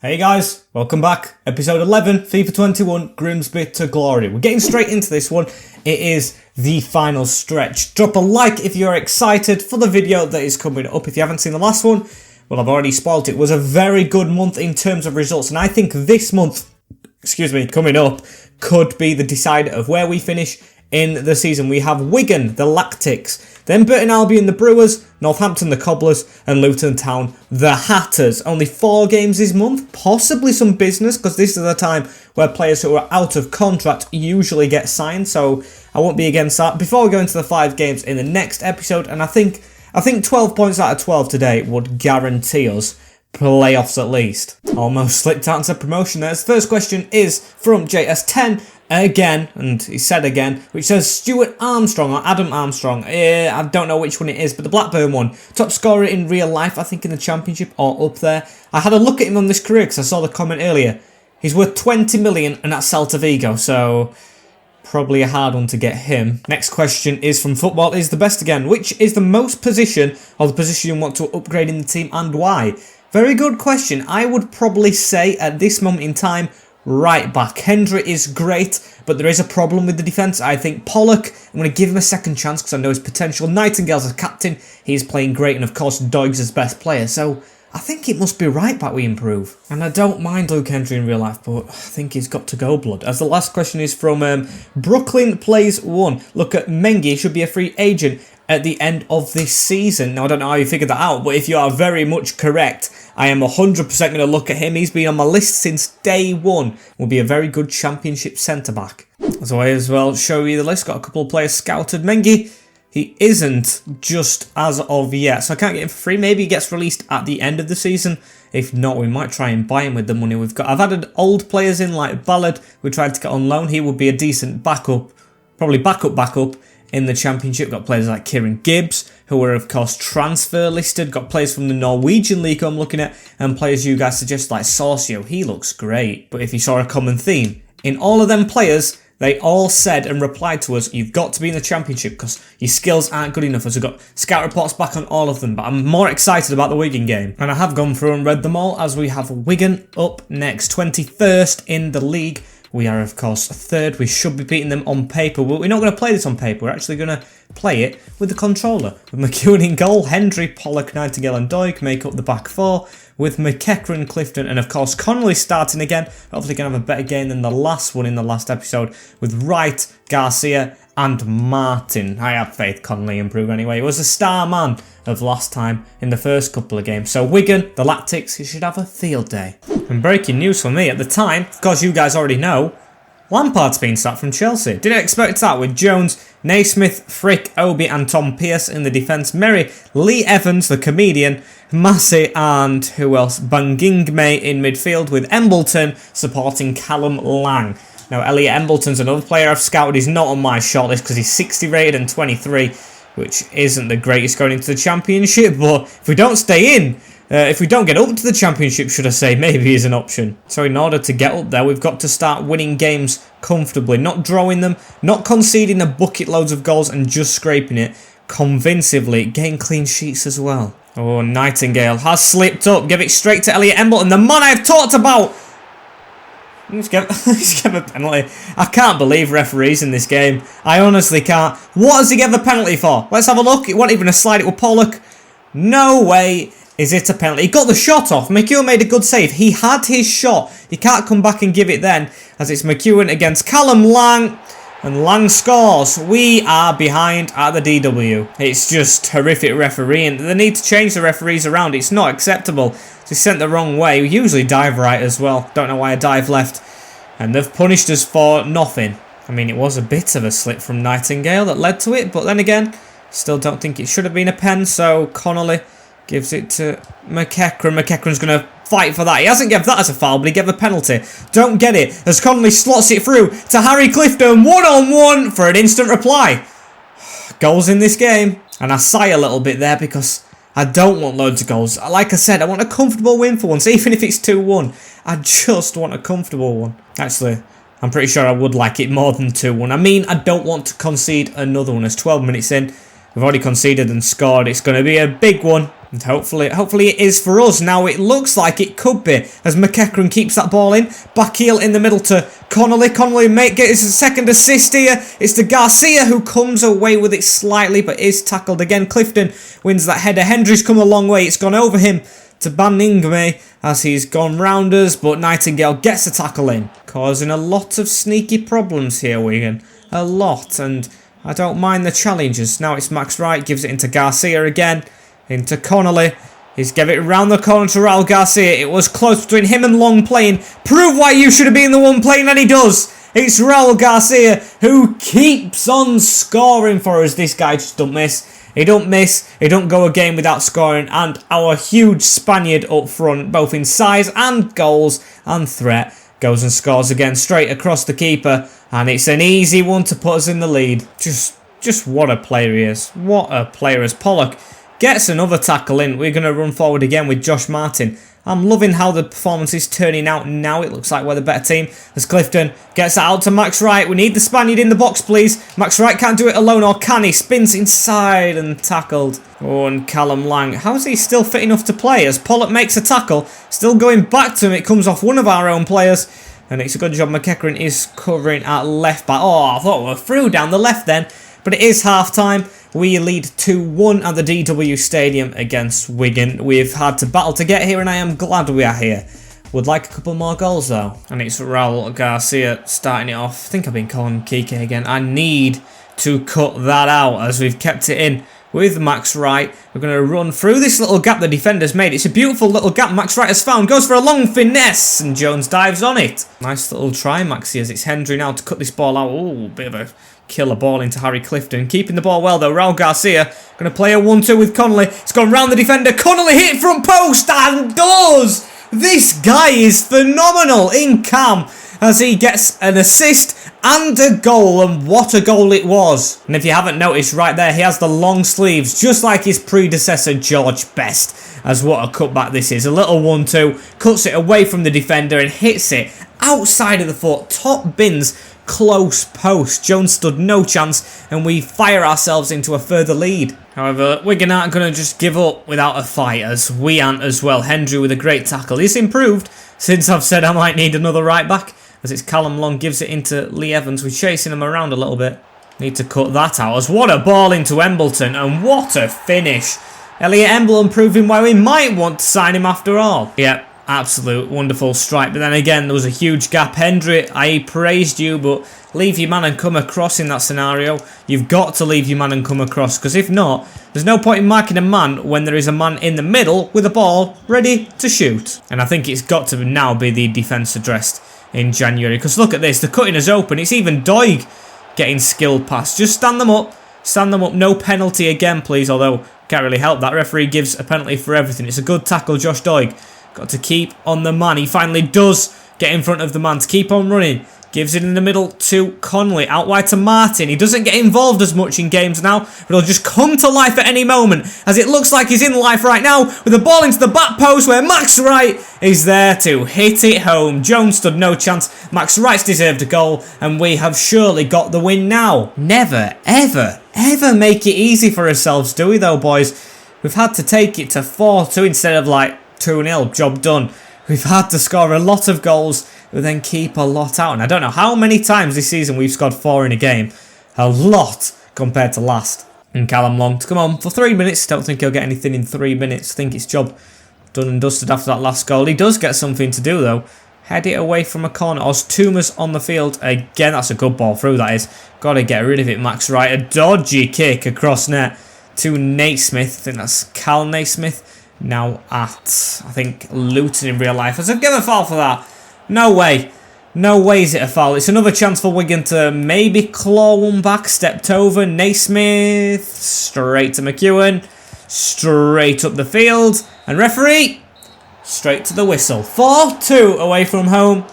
Hey guys, welcome back. Episode 11, FIFA 21, Grimsby to Glory. We're getting straight into this one. It is the final stretch. Drop a like if you're excited for the video that is coming up. If you haven't seen the last one, well, I've already spoiled it. It was a very good month in terms of results, and I think this month, coming up, could be the decider of where we finish in the season. We have Wigan, the Lactics, then Burton Albion, the Brewers, Northampton, the Cobblers, and Luton Town, the Hatters. Only 4 games this month, possibly some business, because this is the time where players who are out of contract usually get signed, so I won't be against that. Before we go into the 5 games in the next episode, and I think 12 points out of 12 today would guarantee us playoffs at least. Almost slipped out into promotion there. The first question is from JS10 again, and he said again, which says Stuart Armstrong or Adam Armstrong. I don't know which one it is, but the Blackburn one. Top scorer in real life, I think in the Championship or up there. I had a look at him on this career because I saw the comment earlier. He's worth 20 million and that's Celta Vigo, so probably a hard one to get him. Next question is from Football is the Best again. Which is the most position or the position you want to upgrade in the team and why? Very good question. I would probably say at this moment in time, right back. Hendry is great, but there is a problem with the defence. I think Pollock, I'm going to give him a second chance because I know his potential. Nightingale's a captain. He's playing great, and of course Doig's his best player. So I think it must be right back we improve. And I don't mind Luke Hendry in real life, but I think he's got to go blood. As the last question is from Brooklyn Plays 1. Look at Mengi, should be a free agent at the end of this season. Now, I don't know how you figured that out, but if you are very much correct, I am 100% going to look at him. He's been on my list since day one. Will be a very good Championship centre-back. So I as well show you the list. Got a couple of players scouted. Mengi, he isn't just as of yet, so I can't get him for free. Maybe he gets released at the end of the season. If not, we might try and buy him with the money we've got. I've added old players in like Ballard. We tried to get on loan. He would be a decent backup, probably backup in the Championship. Got players like Kieran Gibbs, who are of course transfer listed. Got players from the Norwegian League I'm looking at, and players you guys suggest like Sorcio. He looks great. But if you saw a common theme, in all of them players, they all said and replied to us, you've got to be in the Championship because your skills aren't good enough. As we've got scout reports back on all of them, but I'm more excited about the Wigan game. And I have gone through and read them all, as we have Wigan up next, 21st in the league. We are, of course, 3rd. We should be beating them on paper. But we're not going to play this on paper. We're actually going to play it with the controller. With McEwen in goal, Hendry, Pollock, Nightingale and Doig make up the back 4. With McEachran, Clifton and, of course, Connolly starting again. Hopefully going to have a better game than the last one in the last episode. With Wright, Garcia and Martin. I have faith Connolly improve anyway. He was a star man of last time in the first couple of games. So Wigan, the Lactics, he should have a field day. And breaking news for me at the time, of course you guys already know, Lampard's been sacked from Chelsea. Didn't expect that with Jones, Naismith, Frick, Obi and Tom Pearce in the defence. Merry, Lee Evans, the comedian, Massey and who else? Bangingme in midfield with Embleton supporting Callum Lang. Now Elliot Embleton's another player I've scouted. He's not on my shortlist because he's 60 rated and 23, which isn't the greatest going into the Championship, but if we don't stay in, if we don't get up to the Championship, should I say, maybe is an option. So in order to get up there, we've got to start winning games comfortably, not drawing them, not conceding a bucket loads of goals and just scraping it convincingly, getting clean sheets as well. Oh, Nightingale has slipped up, give it straight to Elliot Embleton, the man I've talked about. He's given a penalty. I can't believe referees in this game. I honestly can't. What has he given a penalty for? Let's have a look. It wasn't even a slide. It was Pollock. No way is it a penalty. He got the shot off. McEwen made a good save. He had his shot. He can't come back and give it then, as it's McEwen against Callum Lang. And Lang scores. We are behind at the DW. It's just horrific refereeing. They need to change the referees around. It's not acceptable. He's sent the wrong way. We usually dive right as well. Don't know why I dive left. And they've punished us for nothing. I mean, it was a bit of a slip from Nightingale that led to it. But then again, still don't think it should have been a pen. So Connolly gives it to McEachran. McEachran's going to fight for that. He hasn't given that as a foul, but he gave a penalty. Don't get it as Connolly slots it through to Harry Clifton. 1-on-1 for an instant reply. Goals in this game. And I sigh a little bit there because I don't want loads of goals. Like I said, I want a comfortable win for once, even if it's 2-1. I just want a comfortable one. Actually, I'm pretty sure I would like it more than 2-1. I mean, I don't want to concede another one. It's 12 minutes in. We've already conceded and scored. It's going to be a big one. And hopefully it is for us. Now it looks like it could be, as McEachran keeps that ball in. Back heel in the middle to Connolly. Connolly may get his second assist here. It's to Garcia, who comes away with it slightly, but is tackled again. Clifton wins that header. Hendry's come a long way. It's gone over him to Baningme as he's gone round us, but Nightingale gets a tackle in, causing a lot of sneaky problems here, Wigan. A lot, and I don't mind the challenges. Now it's Max Wright, gives it into Garcia again. Into Connolly. He's given it round the corner to Raul Garcia. It was close between him and Long playing. Prove why you should have been the one playing, and he does. It's Raul Garcia who keeps on scoring for us. This guy just don't miss. He don't miss. He don't go a game without scoring. And our huge Spaniard up front, both in size and goals and threat, goes and scores again straight across the keeper. And it's an easy one to put us in the lead. Just what a player he is. What a player is Pollock. Gets another tackle in. We're going to run forward again with Josh Martin. I'm loving how the performance is turning out now. It looks like we're the better team. As Clifton gets that out to Max Wright. We need the Spaniard in the box, please. Max Wright can't do it alone, or can he? Spins inside and tackled. Oh, and Callum Lang. How is he still fit enough to play? As Pollock makes a tackle. Still going back to him. It comes off one of our own players. And it's a good job. McEachran is covering at left back. Oh, I thought we were through down the left then. But it is half-time. We lead 2-1 at the DW Stadium against Wigan. We've had to battle to get here, and I am glad we are here. Would like a couple more goals, though. And it's Raul Garcia starting it off. I think I've been calling Kike again. I need to cut that out, as we've kept it in with Max Wright. We're going to run through this little gap the defender's made. It's a beautiful little gap Max Wright has found. Goes for a long finesse, and Jones dives on it. Nice little try, Maxi, as it's Hendry now to cut this ball out. Oh, bit of a killer ball into Harry Clifton. Keeping the ball well, though. Raul Garcia going to play a 1-2 with Connolly. It's gone round the defender. Connolly hit front post and does! This guy is phenomenal in cam as he gets an assist and a goal, and what a goal it was. And if you haven't noticed right there, he has the long sleeves just like his predecessor George Best. As what a cutback this is. A little 1-2, cuts it away from the defender and hits it outside of the foot, top bins, close post. Jones stood no chance, and we fire ourselves into a further lead. However, Wigan aren't going to just give up without a fight, as we aren't as well. Hendry with a great tackle. He's improved since I've said I might need another right back, as it's Callum Long gives it into Lee Evans. We're chasing him around a little bit. Need to cut that out, as what a ball into Embleton, and what a finish. Elliot Embleton proving why we might want to sign him after all. Yep. Absolute wonderful strike, but then again there was a huge gap. Hendry, I praised you, but leave your man and come across in that scenario. You've got to leave your man and come across, because if not, there's no point in marking a man when there is a man in the middle with a ball ready to shoot. And I think it's got to now be the defence addressed in January, because look at this, the cutting is open. It's even Doig getting skilled past. Just stand them up, no penalty again please, although can't really help that. Referee gives a penalty for everything. It's a good tackle, Josh Doig. Got to keep on the man. He finally does get in front of the man to keep on running. Gives it in the middle to Connolly. Out wide to Martin. He doesn't get involved as much in games now, but he'll just come to life at any moment, as it looks like he's in life right now, with the ball into the back post where Max Wright is there to hit it home. Jones stood no chance. Max Wright's deserved a goal, and we have surely got the win now. Never, ever, ever make it easy for ourselves, do we though, boys? We've had to take it to 4-2 instead of like 2-0, job done. We've had to score a lot of goals, but then keep a lot out. And I don't know how many times this season we've scored 4 in a game. A lot compared to last. And Callum Long to come on for 3 minutes. Don't think he'll get anything in 3 minutes. Think it's job done and dusted after that last goal. He does get something to do though. Head it away from a corner. Ostuma's on the field again. That's a good ball through, that is. Got to get rid of it, Max Wright. A dodgy kick across net to Naismith. I think that's Cal Naismith. Now at, I think, Luton in real life. Has it given a foul for that? No way. No way is it a foul. It's another chance for Wigan to maybe claw one back. Stepped over. Naismith. Straight to McEwen. Straight up the field. And referee. Straight to the whistle. 4-2 away from home.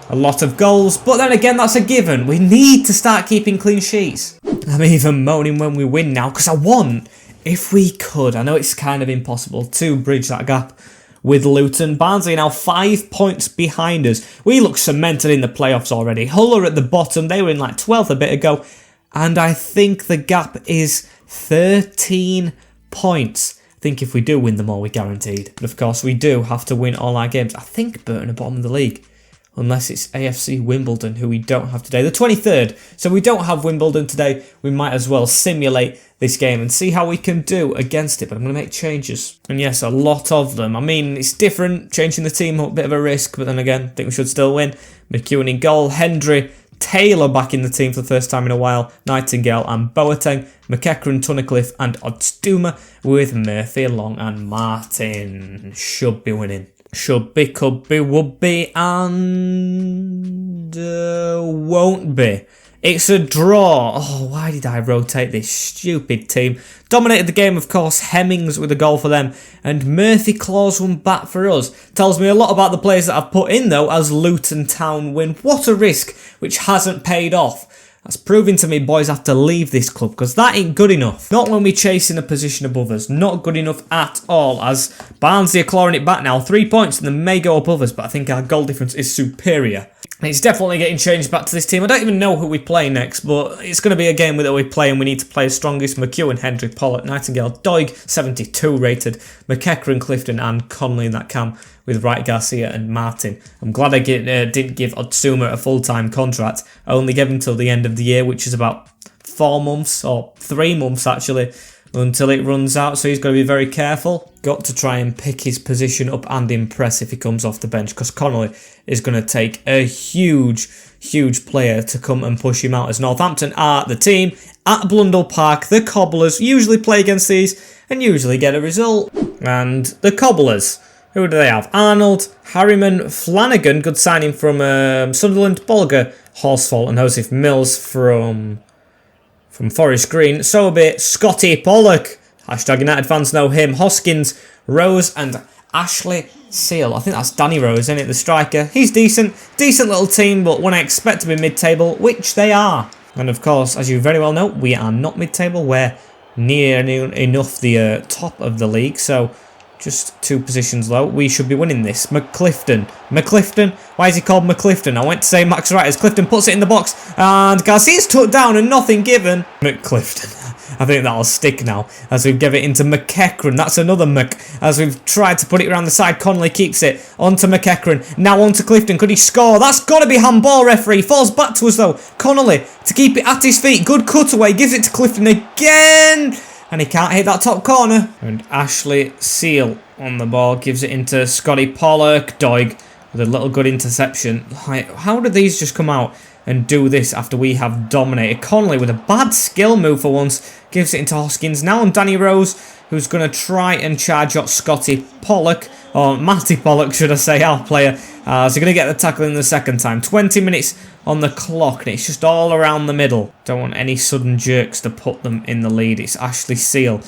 A lot of goals. But then again, that's a given. We need to start keeping clean sheets. I'm even moaning when we win now, because I want... If we could, I know it's kind of impossible to bridge that gap with Luton. Barnsley now 5 points behind us. We look cemented in the playoffs already. Hull are at the bottom. They were in like 12th a bit ago. And I think the gap is 13 points. think if we do win them all, we're guaranteed. But of course, we do have to win all our games. I think Burton are bottom of the league. Unless it's AFC Wimbledon, who we don't have today. The 23rd. So we don't have Wimbledon today. We might as well simulate this game and see how we can do against it. But I'm going to make changes. And yes, a lot of them. I mean, it's different. Changing the team, a bit of a risk. But then again, I think we should still win. McEwen in goal. Hendry, Taylor back in the team for the first time in a while. Nightingale and Boateng. McEachran, Tunnicliffe and Odstuma with Murphy, Long and Martin. Should be winning. Should be, could be, would be, and won't be. It's a draw. Oh, why did I rotate this stupid team? Dominated the game, of course. Hemmings with a goal for them. And Murphy claws one back for us. Tells me a lot about the players that I've put in, though, as Luton Town win. What a risk, which hasn't paid off. That's proving to me boys have to leave this club because that ain't good enough. Not when we're chasing a position above us. Not good enough at all, as Barnsley are clawing it back now. 3 points and they may go above us, but I think our goal difference is superior. It's definitely getting changed back to this team. I don't even know who we play next, but it's going to be a game that we play and we need to play as strongest. McEwen, Hendry, Pollock, Nightingale, Doig, 72 rated. McEachran, Clifton and Connolly in that camp with Wright, Garcia and Martin. I'm glad I didn't give Otsuma a full-time contract. I only gave him till the end of the year, which is about 4 months, or 3 months actually, until it runs out, so he's got to be very careful. Got to try and pick his position up and impress if he comes off the bench, because Connolly is going to take a huge player to come and push him out, as Northampton are the team at Blundell Park. The Cobblers usually play against these and usually get a result. And the Cobblers, who do they have? Arnold, Harriman, Flanagan, good signing from Sunderland, Bolger, Horsfall and Joseph Mills from Forest Green. Sobe, Scotty Pollock, hashtag United fans know him, Hoskins, Rose and Ashley Seal. I think that's Danny Rose, isn't it, the striker? He's decent little team, but when I expect to be mid-table, which they are. And of course, as you very well know, we are not mid-table, we're near enough the top of the league, so just 2 positions low. We should be winning this. McClifton. Why is he called McClifton? I went to say Max Wright as Clifton puts it in the box. And Garcia's tucked down and nothing given. McClifton. I think that'll stick now as we give it into McEachran. That's another Mc. As we've tried to put it around the side, Connolly keeps it. On to McEachran. Now on to Clifton. Could he score? That's got to be handball, referee. Falls back to us though. Connolly to keep it at his feet. Good cutaway. Gives it to Clifton again. And he can't hit that top corner. And Ashley Seal on the ball. Gives it into Scotty Pollock. Doig with a little good interception. Like, how did these just come out and do this after we have dominated? Connolly with a bad skill move for once. Gives it into Hoskins. Now on Danny Rose, who's going to try and charge up Scotty Pollock. Or Matty Pollock, should I say, our player. So going to get the tackle in the second time. 20 minutes on the clock, and it's just all around the middle. Don't want any sudden jerks to put them in the lead. It's Ashley Seal,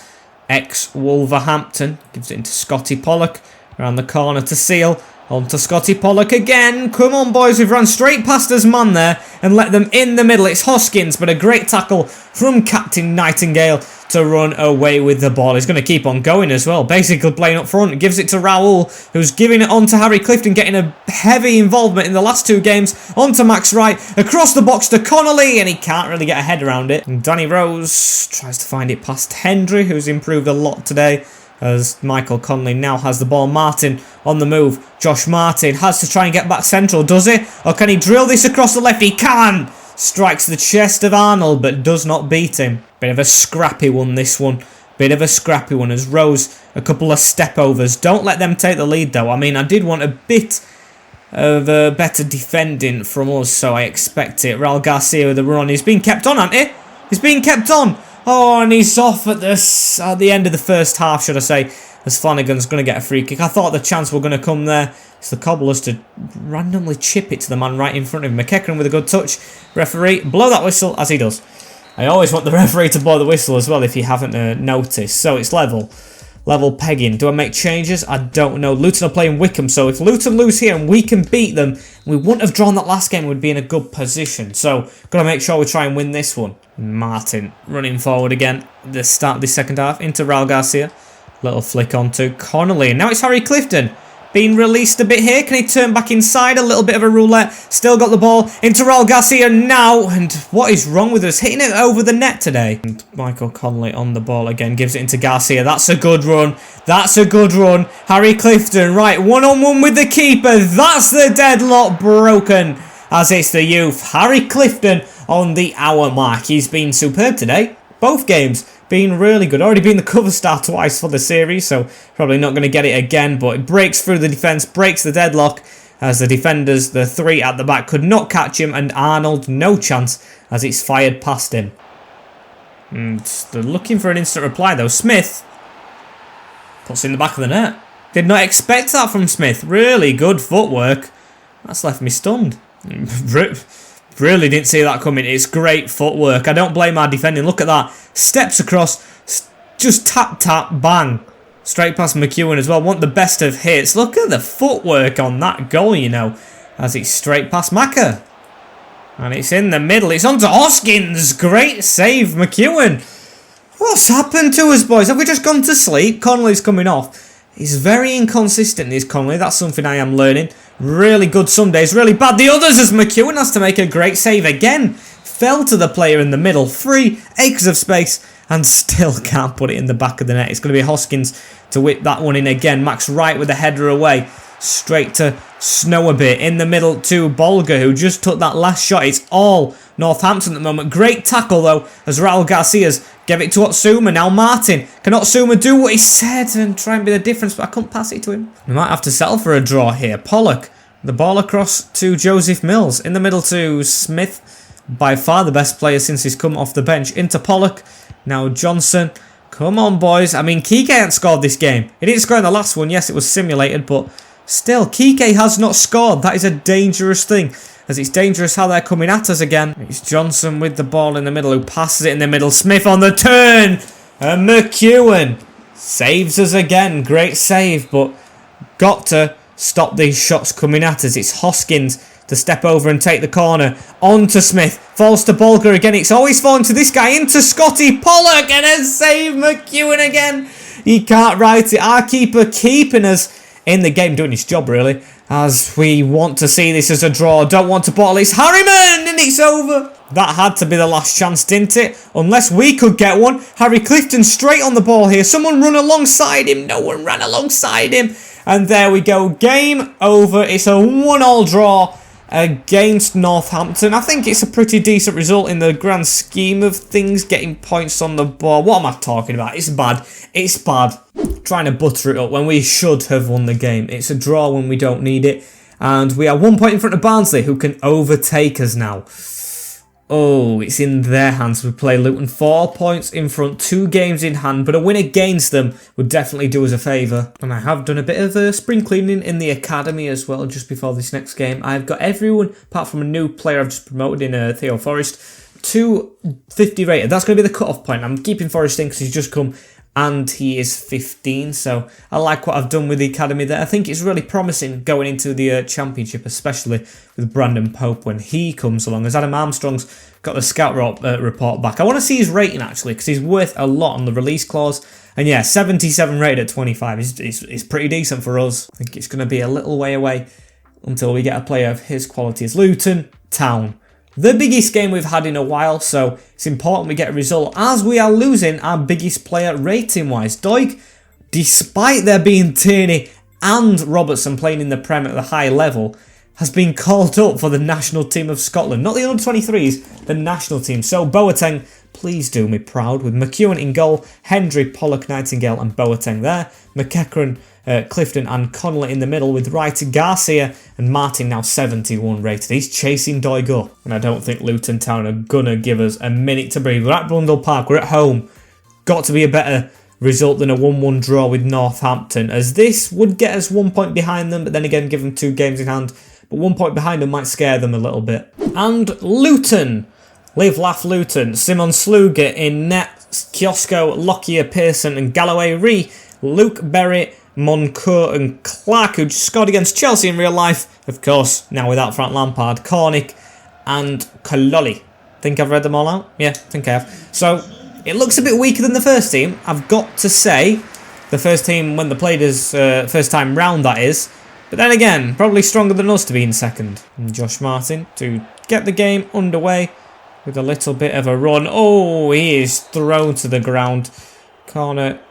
ex-Wolverhampton. Gives it into Scotty Pollock. Around the corner to Seal. On to Scotty Pollock again. Come on, boys. We've run straight past his man there and let them in the middle. It's Hoskins, but a great tackle from Captain Nightingale to run away with the ball. He's going to keep on going as well. Basically playing up front. Gives it to Raoul, who's giving it on to Harry Clifton, getting a heavy involvement in the last 2 games. On to Max Wright. Across the box to Connolly, and he can't really get a head around it. And Danny Rose tries to find it past Hendry, who's improved a lot today. As Michael Connolly now has the ball. Martin on the move. Josh Martin has to try and get back central, does he? Or can he drill this across the left? He can! Strikes the chest of Arnold, but does not beat him. Bit of a scrappy one, this one. Bit of a scrappy one, as Rose, a couple of step-overs. Don't let them take the lead, though. I mean, I did want a bit of better defending from us, so I expect it. Raul Garcia with the run. He's been kept on, hasn't he? He's been kept on. Oh, and he's off at the end of the first half, should I say, as Flanagan's going to get a free kick. I thought the chance were going to come there. It's the Cobblers to randomly chip it to the man right in front of him. McEachran with a good touch. Referee, blow that whistle, as he does. I always want the referee to blow the whistle as well, if you haven't noticed. So it's level pegging. Do I make changes? I don't know. Luton are playing Wickham, so if Luton lose here and we can beat them, we wouldn't have drawn that last game, we'd be in a good position. So, got to make sure we try and win this one. Martin running forward again. The start of the second half into Raul Garcia. Little flick onto Connolly. And now it's Harry Clifton. being released a bit here. Can he turn back inside? A little bit of a roulette. Still got the ball into Raul Garcia now. And what is wrong with us? Hitting it over the net today. And Michael Connolly on the ball again. Gives it into Garcia. That's a good run. That's a good run. Harry Clifton, right, one-on-one with the keeper. That's the deadlock broken. As it's the youth, Harry Clifton on the hour mark. He's been superb today. Both games been really good. Already been the cover star twice for the series, so probably not going to get it again. But it breaks through the defence, breaks the deadlock as the defenders, the three at the back, could not catch him. And Arnold, no chance as it's fired past him. And they're looking for an instant reply though. Smith puts it in the back of the net. Did not expect that from Smith. Really good footwork. That's left me stunned. Really didn't see that coming. It's great footwork. I don't blame our defending. Look at that. Steps across. Just tap, tap, bang. Straight past McEwen as well. Want the best of hits. Look at the footwork on that goal, you know. As it's straight past Macca. And it's in the middle. It's on to Hoskins. Great save, McEwen. What's happened to us, boys? Have we just gone to sleep? Connolly's coming off. He's very inconsistent, is Connolly. That's something I am learning. Really good some days, really bad the others, as McEwen has to make a great save again. Fell to the player in the middle. 3 acres of space and still can't put it in the back of the net. It's going to be Hoskins to whip that one in again. Max Wright with the header away. Straight to Snow a bit. In the middle to Bolger, who just took that last shot. It's all Northampton at the moment. Great tackle, though, as Raul Garcia's gave it to Otsuma. Now Martin. Can Otsuma do what he said and try and be the difference? But I couldn't pass it to him. We might have to settle for a draw here. Pollock. The ball across to Joseph Mills. In the middle to Smith. By far the best player since he's come off the bench. Into Pollock. Now Johnson. Come on, boys. I mean, Kike hasn't scored this game. He didn't score in the last one. Yes, it was simulated, but still, Kike has not scored. That is a dangerous thing. As it's dangerous how they're coming at us again. It's Johnson with the ball in the middle, who passes it in the middle. Smith on the turn. And McEwen saves us again. Great save, but got to stop these shots coming at us. It's Hoskins to step over and take the corner. On to Smith. Falls to Bolger again. It's always falling to this guy. Into Scotty Pollock. And a save, McEwen again. He can't write it. Our keeper keeping us in the game, doing his job really, as we want to see this as a draw. Don't want to bottle. It's Harriman, and it's over. That had to be the last chance, didn't it? Unless we could get one. Harry Clifton straight on the ball here. Someone run alongside him. No one ran alongside him. And there we go. Game over. It's a 1-1 draw against Northampton. I think it's a pretty decent result in the grand scheme of things, getting points on the board. What am I talking about? It's bad. It's bad. Trying to butter it up when we should have won the game. It's a draw when we don't need it. And we are 1 point in front of Barnsley, who can overtake us now. Oh, it's in their hands. We play Luton 4 points in front, 2 games in hand, but a win against them would definitely do us a favour. And I have done a bit of spring cleaning in the academy as well, just before this next game. I've got everyone, apart from a new player I've just promoted in Theo Forrest, to 50 rated. That's going to be the cut-off point. I'm keeping Forrest in because he's just come and he is 15, so I like what I've done with the academy there. I think it's really promising going into the championship, especially with Brandon Pope when he comes along, as Adam Armstrong's got the scout report back. I want to see his rating actually, because he's worth a lot on the release clause. And yeah, 77 rated at 25 is pretty decent for us. I think it's going to be a little way away until we get a player of his quality as Luton Town. The biggest game we've had in a while, so it's important we get a result, as we are losing our biggest player rating-wise. Doig, despite there being Tierney and Robertson playing in the Prem at the high level, has been called up for the national team of Scotland. Not the under-23s, the national team. So Boateng, please do me proud, with McEwen in goal, Hendry, Pollock, Nightingale and Boateng there. McEachran, Clifton and Connolly in the middle, with Wright, Garcia and Martin now 71 rated. He's chasing Doig up, and I don't think Luton Town are gonna give us a minute to breathe. We're at Blundell Park, we're at home. Got to be a better result than a 1-1 draw with Northampton, as this would get us 1 point behind them, but then again give them 2 games in hand. But 1 point behind them might scare them a little bit. And Luton, Live Laugh Luton, Simon Sluga in net, Kiosko, Lockyer, Pearson and Galloway, Ree, Luke Berry, Moncourt and Clark, who just scored against Chelsea in real life, of course, now without Frank Lampard, Cornick and Kaloli. Think I've read them all out? Yeah, I think I have. So, it looks a bit weaker than the first team. I've got to say, the first team, when they played us first time round, that is, But then again, probably stronger than us to be in second. And Josh Martin to get the game underway with a little bit of a run. Oh, he is thrown to the ground. Corner.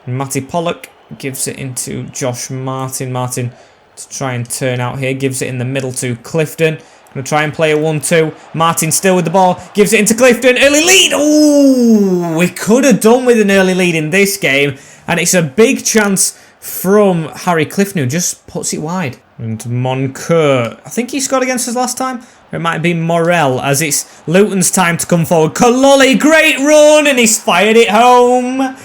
Matty Pollock gives it into Josh Martin. Martin to try and turn out here. Gives it in the middle to Clifton. Going to try and play a 1-2. Martin still with the ball. Gives it into Clifton. Early lead. Oh, we could have done with an early lead in this game. And it's a big chance from Harry Clifton, who just puts it wide. And Moncur, I think he scored against us last time. Or it might have been Morel, as it's Luton's time to come forward. Kaloli, great run, and he's fired it home.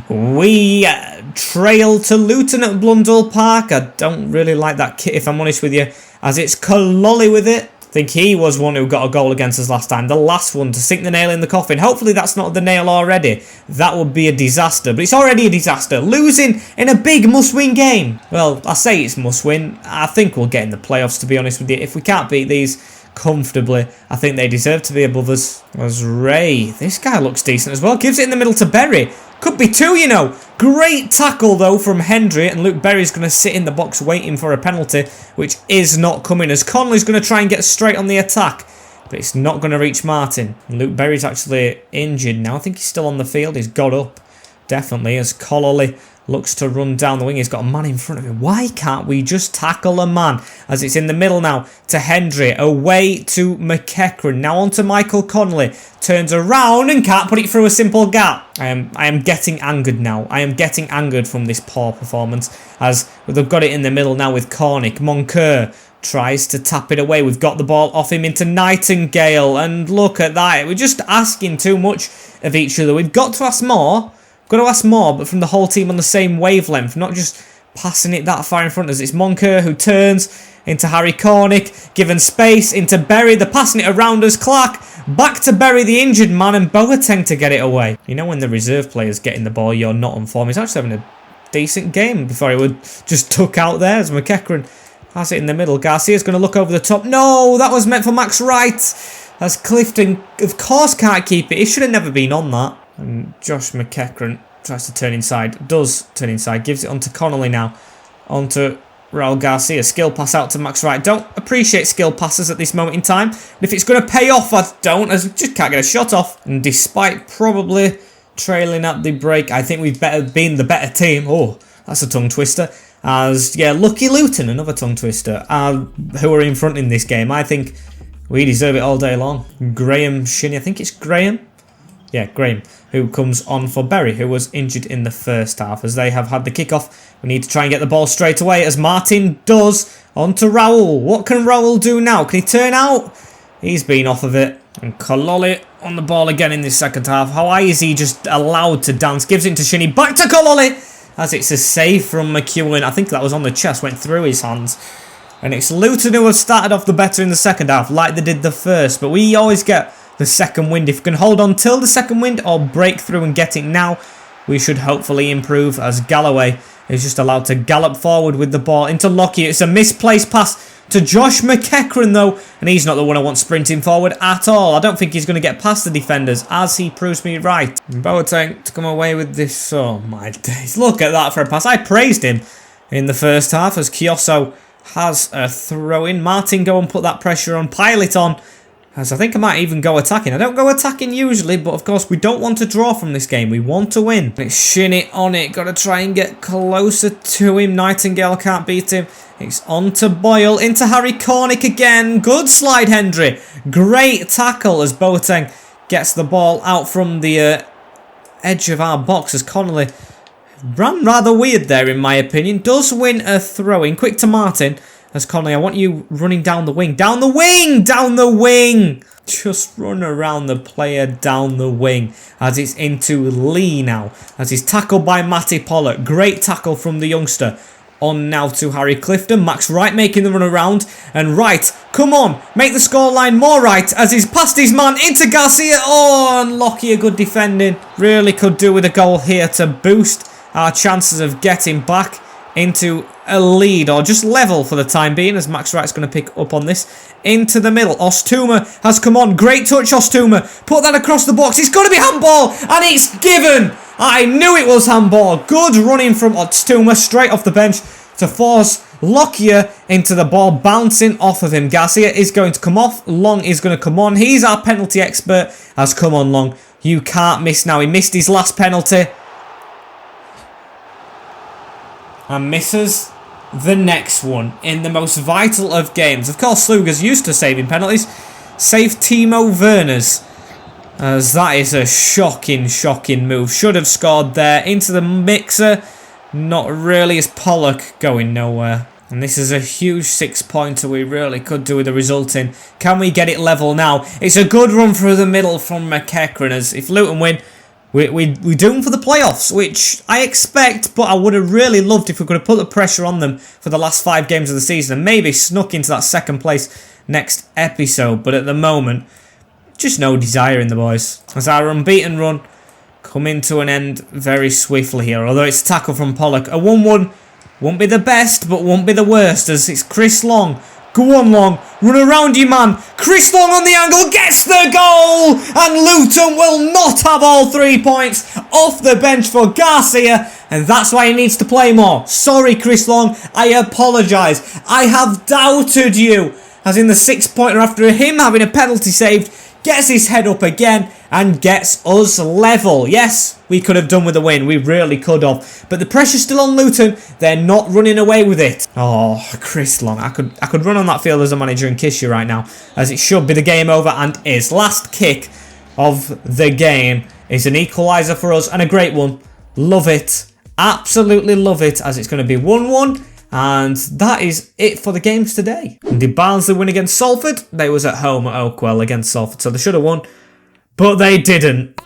We trail to Luton at Blundell Park. I don't really like that kit, if I'm honest with you, as it's Kaloli with it. I think he was one who got a goal against us last time. The last one to sink the nail in the coffin. Hopefully that's not the nail already. That would be a disaster. But it's already a disaster. Losing in a big must-win game. Well, I say it's must-win. I think we'll get in the playoffs, to be honest with you. If we can't beat these comfortably, I think they deserve to be above us. As Ray, this guy looks decent as well. Gives it in the middle to Berry. Could be two, you know. Great tackle, though, from Hendry. And Luke Berry's going to sit in the box waiting for a penalty, which is not coming, as Connolly's going to try and get straight on the attack. But it's not going to reach Martin. And Luke Berry's actually injured now. I think he's still on the field. He's got up, definitely, as Connolly looks to run down the wing. He's got a man in front of him. Why can't we just tackle a man? As it's in the middle now to Hendry. Away to McEachran. Now on to Michael Connolly. Turns around and can't put it through a simple gap. I am getting angered now. I am getting angered from this poor performance. As they've got it in the middle now with Cornick. Moncur tries to tap it away. We've got the ball off him into Nightingale. And look at that. We're just asking too much of each other. We've got to ask more. Got to ask more, but from the whole team on the same wavelength, not just passing it that far in front as it's Moncur who turns into Harry Cornick, given space into Berry, they're passing it around us, Clark, back to Berry, the injured man, and Boateng to get it away. You know when the reserve player's getting the ball, you're not on form. He's actually having a decent game before he would just tuck out there as McEachran has it in the middle. Garcia's going to look over the top. No, that was meant for Max Wright, as Clifton, of course, can't keep it. He should have never been on that. And Josh McEachran tries to turn inside, does turn inside, gives it on to Connolly now, on to Raul Garcia, skill pass out to Max Wright. Don't appreciate skill passes at this moment in time, and if it's going to pay off, I don't, as just can't get a shot off. And despite probably trailing at the break, I think we've been the better team. Oh, that's a tongue twister. As, yeah, Lucky Luton, another tongue twister, who are in front in this game. I think we deserve it all day long. Graham Shinney, I think it's Graham. Yeah, Graham, who comes on for Berry, who was injured in the first half. As they have had the kickoff, we need to try and get the ball straight away, as Martin does. On to Raul. What can Raul do now? Can he turn out? He's been off of it. And Kaloli on the ball again in this second half. How is he just allowed to dance? Gives it to Shinney. Back to Kaloli, as it's a save from McEwen. I think that was on the chest, went through his hands. And it's Luton who have started off the better in the second half, like they did the first. But we always get the second wind. If we can hold on till the second wind or break through and get it now, we should hopefully improve, as Galloway is just allowed to gallop forward with the ball into Lockyer. It's a misplaced pass to Josh McEachran though, and he's not the one I want sprinting forward at all. I don't think he's going to get past the defenders, as he proves me right. Boateng to come away with this. Oh my days, look at that for a pass. I praised him in the first half, as Kioso has a throw in. Martin go and put that pressure on, pile it on. As I think I might even go attacking. I don't go attacking usually, but of course we don't want to draw from this game. We want to win. And it's Shinney on it. Got to try and get closer to him. Nightingale can't beat him. It's on to Boyle. Into Harry Cornick again. Good slide, Hendry. Great tackle as Boateng gets the ball out from the edge of our box, as Connolly ran rather weird there in my opinion. Does win a throw-in. Quick to Martin. As Connolly, I want you running down the wing. Down the wing! Down the wing! Just run around the player down the wing. As it's into Lee now. As he's tackled by Matty Pollock. Great tackle from the youngster. On now to Harry Clifton. Max Wright making the run around. And Wright, come on. Make the scoreline more right. As he's passed his man into Garcia. Oh, and Lockyer, good defending. Really could do with a goal here to boost our chances of getting back into a lead, or just level for the time being, as Max Wright's going to pick up on this. Into the middle, Ostuma has come on. Great touch, Ostuma. Put that across the box. It's got to be handball, and it's given. I knew it was handball. Good running from Ostuma, straight off the bench. to force Lockyer into the ball, bouncing off of him. Garcia is going to come off. Long is going to come on. He's our penalty expert. Has come on, Long. You can't miss now. He missed his last penalty. And misses the next one in the most vital of games. Of course, Sluga's used to saving penalties. Save Timo Werner's. As that is a shocking move. Should have scored there. Into the mixer. Not really, as Pollock going nowhere. And this is a huge 6-pointer we really could do with the result in. Can we get it level now? It's a good run through the middle from McEachran. As if Luton win, we're doomed for the playoffs, which I expect, but I would have really loved if we could have put the pressure on them for the last 5 games of the season and maybe snuck into that 2nd place next episode. But at the moment, just no desire in the boys. As our unbeaten run coming to an end very swiftly here. Although it's a tackle from Pollock. A 1-1 won't be the best, but won't be the worst, as it's Chris Long. Go on, Long. Run around you, man. Chris Long on the angle gets the goal. And Luton will not have all 3 points off the bench for Garcia. And that's why he needs to play more. Sorry, Chris Long. I apologise. I have doubted you. As in the 6-pointer after him having a penalty saved. Gets his head up again and gets us level. Yes, we could have done with a win. We really could have. But the pressure's still on Luton. They're not running away with it. Oh, Chris Long. I could run on that field as a manager and kiss you right now. As it should be the game over and is. Last kick of the game is an equaliser for us and a great one. Love it. Absolutely love it. As it's going to be 1-1. And that is it for the games today. And did Barnsley win against Salford? They was at home at Oakwell against Salford, so they should have won. But they didn't.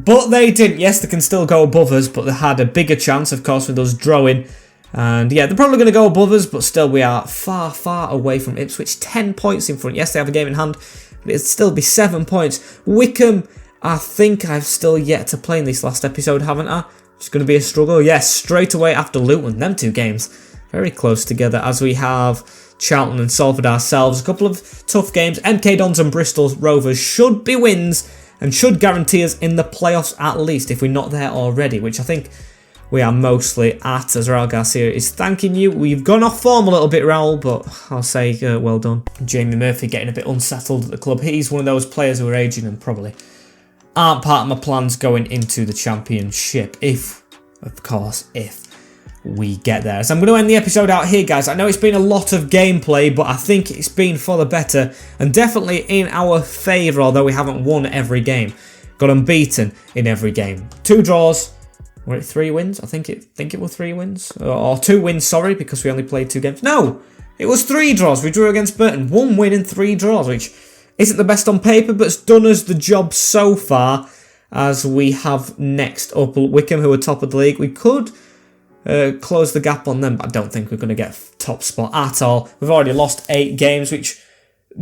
Yes, they can still go above us, but they had a bigger chance, of course, with us drawing. And yeah, they're probably going to go above us, but still we are far away from Ipswich. 10 points in front. Yes, they have a game in hand, but it'd still be 7 points. Wickham, I think I've still yet to play in this last episode, haven't I? It's going to be a struggle. Yes, straight away after Luton. Them 2 games. Very close together, as we have Charlton and Salford ourselves. A couple of tough games. MK Dons and Bristol Rovers should be wins and should guarantee us in the playoffs at least, if we're not there already, which I think we are mostly at, as Raul Garcia is thanking you. We've gone off form a little bit, Raul, but I'll say well done. Jamie Murphy getting a bit unsettled at the club. He's one of those players who are aging and probably aren't part of my plans going into the Championship, if, of course, if we get there. So I'm going to end the episode out here, guys. I know it's been a lot of gameplay, but I think it's been for the better and definitely in our favour, although we haven't won every game. Got unbeaten in every game. 2 draws. Were it 3 wins? I think it was 3 wins. Or 2 wins, sorry, because we only played 2 games. No! It was 3 draws. We drew against Burton. 1 win and 3 draws, which isn't the best on paper, but it's done us the job so far, as we have next up Wickham, who are top of the league. We could close the gap on them, but I don't think we're going to get top spot at all. We've already lost 8 games, which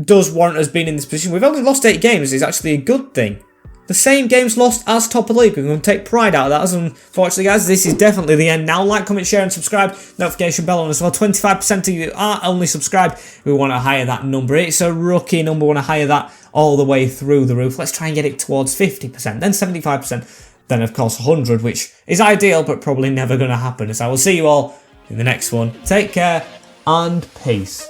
does warrant us being in this position. We've only lost 8 games is actually a good thing. The same games lost as top of the league. We're going to take pride out of that. As unfortunately, guys, this is definitely the end now. Like, comment, share, and subscribe. Notification bell on as well. 25% of you are only subscribed. We want to higher that number. It's a rookie number. We want to higher that all the way through the roof. Let's try and get it towards 50%, then 75%. Then, of course, 100, which is ideal, but probably never going to happen. So I will see you all in the next one. Take care and peace.